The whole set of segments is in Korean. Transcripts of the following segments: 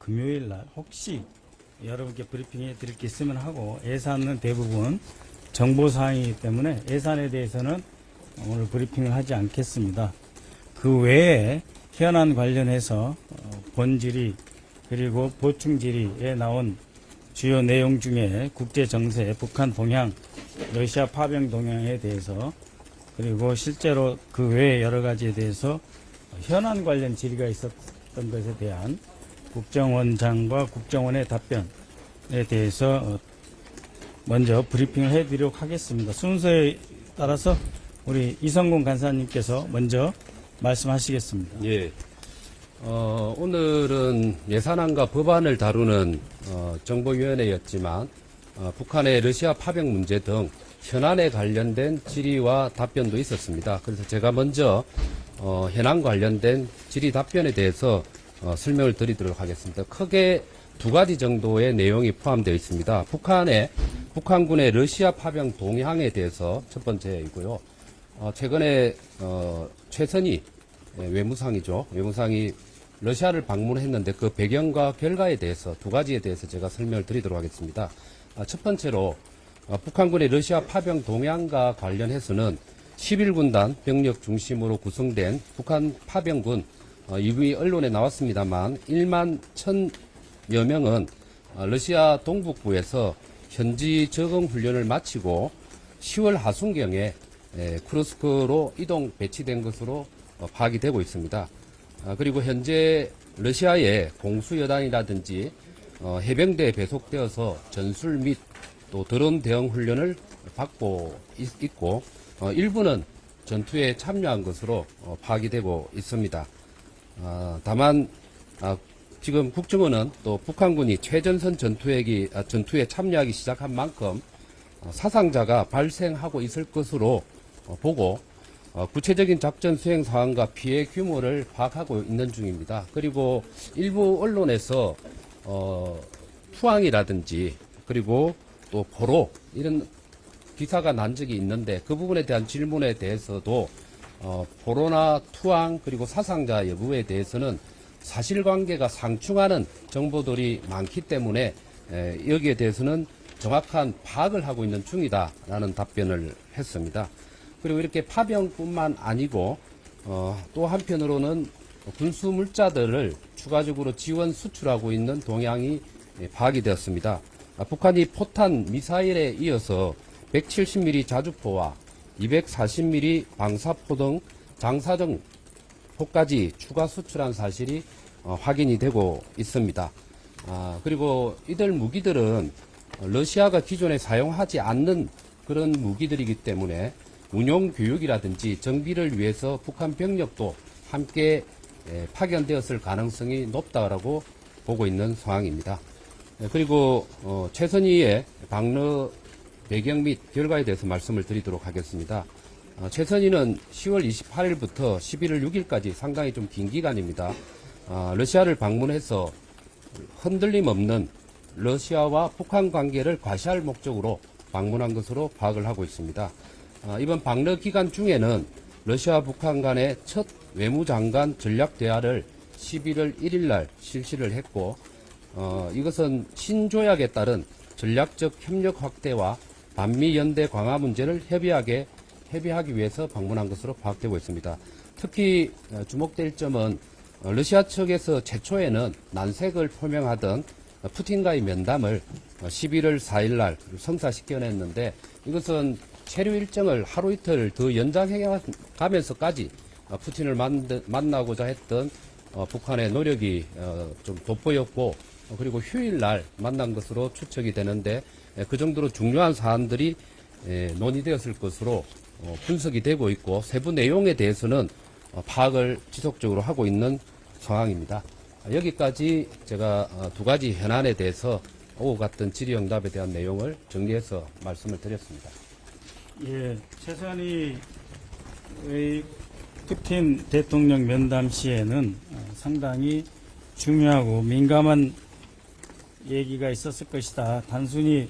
금요일 날 혹시 여러분께 브리핑해 드릴 게 있으면 하고, 예산은 대부분 정보사항이기 때문에 예산에 대해서는 오늘 브리핑을 하지 않겠습니다. 그 외에 현안 관련해서 본질의 그리고 보충 질의에 나온 주요 내용 중에 국제 정세, 북한 동향, 러시아 파병 동향에 대해서, 그리고 실제로 그 외에 여러 가지에 대해서 현안 관련 질의가 있었던 것에 대한 국정원장과 국정원의 답변에 대해서 먼저 브리핑을 해드리도록 하겠습니다. 순서에 따라서 우리 이성곤 간사님께서 먼저 말씀하시겠습니다. 예. 오늘은 예산안과 법안을 다루는 정보위원회였지만 북한의 러시아 파병 문제 등 현안에 관련된 질의와 답변도 있었습니다. 그래서 제가 먼저 현안 관련된 질의 답변에 대해서 설명을 드리도록 하겠습니다. 크게 두 가지 정도의 내용이 포함되어 있습니다. 북한군의 러시아 파병 동향에 대해서 첫 번째이고요. 최근에 최선희 외무상이죠. 외무상이 러시아를 방문했는데 그 배경과 결과에 대해서 두 가지에 대해서 제가 설명을 드리도록 하겠습니다. 첫 번째로 북한군의 러시아 파병 동향과 관련해서는 11군단 병력 중심으로 구성된 북한 파병군, 이미 언론에 나왔습니다만 1만 1,000여 명은 러시아 동북부에서 현지 적응 훈련을 마치고 10월 하순경에 쿠르스크로 이동 배치된 것으로 파악이 되고 있습니다. 그리고 현재 러시아의 공수여단이라든지 해병대에 배속되어서 전술 및 또 드론 대응 훈련을 받고 있고 일부는 전투에 참여한 것으로 파악이 되고 있습니다. 다만 지금 국정원은 또 북한군이 최전선 전투에 참여하기 시작한 만큼 사상자가 발생하고 있을 것으로 보고 구체적인 작전 수행 상황과 피해 규모를 파악하고 있는 중입니다. 그리고 일부 언론에서 투항이라든지 그리고 또 포로 이런 기사가 난 적이 있는데 그 부분에 대한 질문에 대해서도 포로나 투항 그리고 사상자 여부에 대해서는 사실관계가 상충하는 정보들이 많기 때문에 여기에 대해서는 정확한 파악을 하고 있는 중이다라는 답변을 했습니다. 그리고 이렇게 파병뿐만 아니고 또 한편으로는 군수 물자들을 추가적으로 지원 수출하고 있는 동향이 파악이 되었습니다. 북한이 포탄 미사일에 이어서 170mm 자주포와 240mm 방사포 등 장사정 포까지 추가 수출한 사실이 확인이 되고 있습니다. 그리고 이들 무기들은 러시아가 기존에 사용하지 않는 그런 무기들이기 때문에 운용 교육이라든지 정비를 위해서 북한 병력도 함께 파견되었을 가능성이 높다라고 보고 있는 상황입니다. 그리고 최선희의 방러 배경 및 결과에 대해서 말씀을 드리도록 하겠습니다. 최선희는 10월 28일부터 11월 6일까지 상당히 좀 긴 기간입니다. 러시아를 방문해서 흔들림 없는 러시아와 북한 관계를 과시할 목적으로 방문한 것으로 파악을 하고 있습니다. 이번 방러 기간 중에는 러시아 북한 간의 첫 외무장관 전략 대화를 11월 1일 날 실시를 했고 이것은 신조약에 따른 전략적 협력 확대와 반미 연대 강화 문제를 협의하기 위해서 방문한 것으로 파악되고 있습니다. 특히 주목될 점은 러시아 측에서 최초에는 난색을 표명하던 푸틴과의 면담을 11월 4일 날 성사시켜냈는데 이것은 체류 일정을 하루 이틀 더 연장해 가면서까지 푸틴을 만나고자 했던 북한의 노력이 좀 돋보였고 그리고 휴일 날 만난 것으로 추측이 되는데 그 정도로 중요한 사안들이 논의되었을 것으로 분석이 되고 있고 세부 내용에 대해서는 파악을 지속적으로 하고 있는 상황입니다. 여기까지 제가 두 가지 현안에 대해서 오후 같은 질의응답에 대한 내용을 정리해서 말씀을 드렸습니다. 예, 최선희 푸틴 대통령 면담 시에는 상당히 중요하고 민감한 얘기가 있었을 것이다. 단순히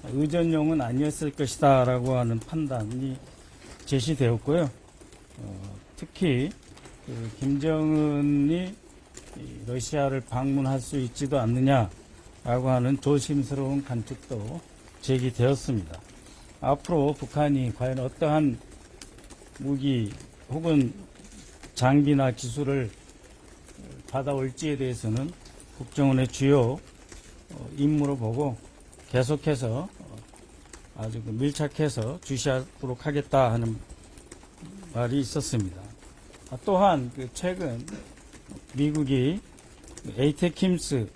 의전용은 아니었을 것이다 라고 하는 판단이 제시되었고요. 특히 김정은이 이 러시아를 방문할 수 있지도 않느냐라고 하는 조심스러운 관측도 제기되었습니다. 앞으로 북한이 과연 어떠한 무기 혹은 장비나 기술을 받아올지에 대해서는 국정원의 주요 임무로 보고 계속해서 아주 밀착해서 주시하도록 하겠다 하는 말이 있었습니다. 또한 최근 미국이 에이테킴스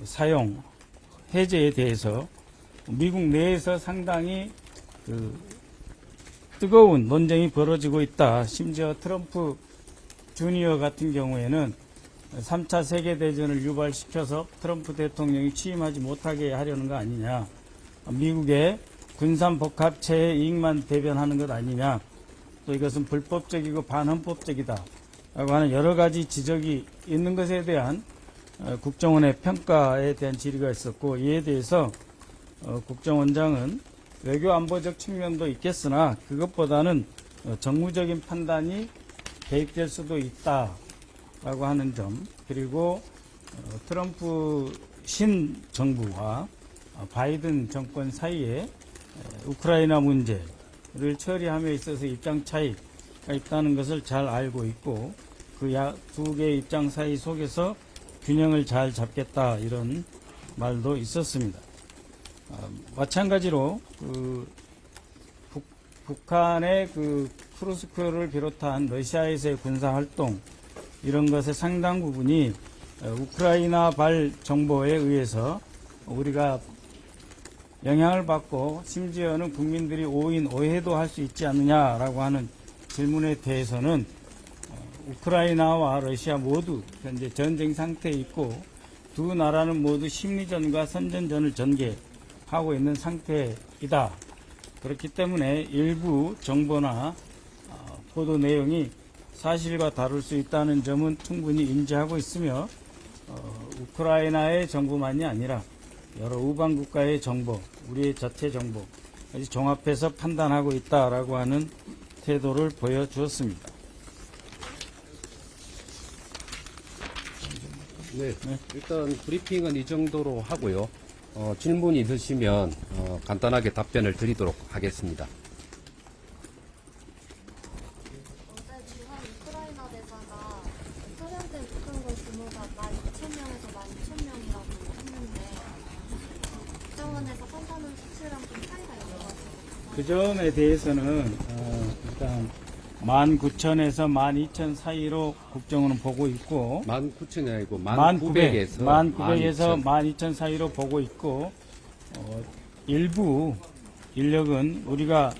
사용 해제에 대해서 미국 내에서 상당히 뜨거운 논쟁이 벌어지고 있다. 심지어 트럼프 주니어 같은 경우에는 3차 세계대전을 유발시켜서 트럼프 대통령이 취임하지 못하게 하려는 거 아니냐. 미국의 군산복합체의 이익만 대변하는 것 아니냐. 또 이것은 불법적이고 반헌법적이다. 라고 하는 여러 가지 지적이 있는 것에 대한 국정원의 평가에 대한 질의가 있었고, 이에 대해서 국정원장은 외교안보적 측면도 있겠으나 그것보다는 정무적인 판단이 개입될 수도 있다라고 하는 점, 그리고 트럼프 신정부와 바이든 정권 사이에 우크라이나 문제를 처리함에 있어서 입장 차이가 있다는 것을 잘 알고 있고, 그 두 개의 입장 사이 속에서 균형을 잘 잡겠다, 이런 말도 있었습니다. 마찬가지로 북한의 크루스크를 비롯한 러시아에서의 군사 활동, 이런 것의 상당 부분이 우크라이나발 정보에 의해서 우리가 영향을 받고 심지어는 국민들이 오해도 할 수 있지 않느냐라고 하는 질문에 대해서는 우크라이나와 러시아 모두 현재 전쟁 상태에 있고 두 나라는 모두 심리전과 선전전을 전개하고 있는 상태이다. 그렇기 때문에 일부 정보나 보도 내용이 사실과 다를 수 있다는 점은 충분히 인지하고 있으며, 우크라이나의 정보만이 아니라 여러 우방 국가의 정보, 우리의 자체 정보까지 종합해서 판단하고 있다라고 하는 태도를 보여주었습니다. 네, 일단 브리핑은 이 정도로 하고요. 질문 있으시면 간단하게 답변을 드리도록 하겠습니다. 어제 주한 우크라이나 대사가 소련된 북한군 규모가 12,000명에서 12,000명이라고 했는데 국정원에서 판단한 수치랑 좀 차이가 있는 것 같아요. 그 점에 대해서는 일단 19,000에서 12,000 사이로 국정원은 보고 있고, 19,000이 아니고 1,900에서 19,000에서 12,000 사이로 보고 있고, 일부 인력은 우리가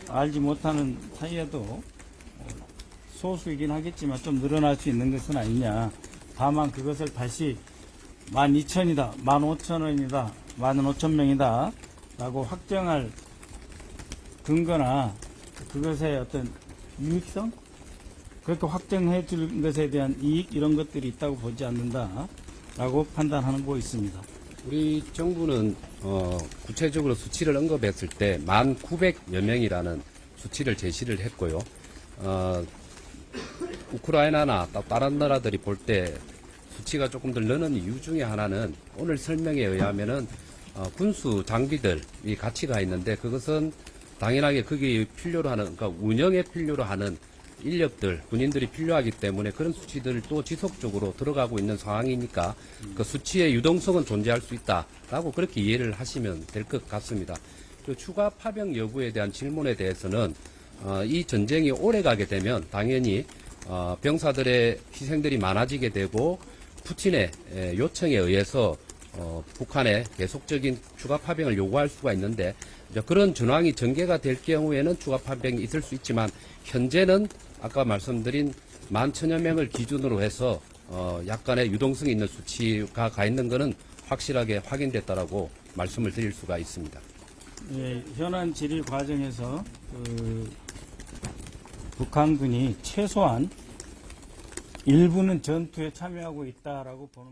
알지 못하는 사이에도 소수이긴 하겠지만 좀 늘어날 수 있는 것은 아니냐. 다만 그것을 다시 12,000이다, 15,000원이다, 15,000명이다 라고 확정할 근거나 그것의 어떤 유익성? 그렇게 확정해 줄 것에 대한 이익, 이런 것들이 있다고 보지 않는다라고 판단하는 거 있습니다. 우리 정부는 구체적으로 수치를 언급했을 때 1,900여 명이라는 수치를 제시를 했고요. 우크라이나나 다른 나라들이 볼 때 수치가 조금 더 느는 이유 중에 하나는 오늘 설명에 의하면은 군수 장비들이 가치가 있는데, 그것은 당연하게 거기에 필요로 하는, 그러니까 운영에 필요로 하는 인력들, 군인들이 필요하기 때문에 그런 수치들을 또 지속적으로 들어가고 있는 상황이니까 그 수치의 유동성은 존재할 수 있다라고 그렇게 이해를 하시면 될 것 같습니다. 그 추가 파병 여부에 대한 질문에 대해서는 이 전쟁이 오래 가게 되면 당연히 병사들의 희생들이 많아지게 되고 푸틴의 요청에 의해서 북한에 계속적인 추가 파병을 요구할 수가 있는데, 그런 전황이 전개가 될 경우에는 추가 파병이 있을 수 있지만, 현재는 아까 말씀드린 11,000여 명을 기준으로 해서 약간의 유동성이 있는 수치가 가 있는 것은 확실하게 확인됐다라고 말씀을 드릴 수가 있습니다. 예, 현안 질의 과정에서 북한군이 최소한 일부는 전투에 참여하고 있다라고 보는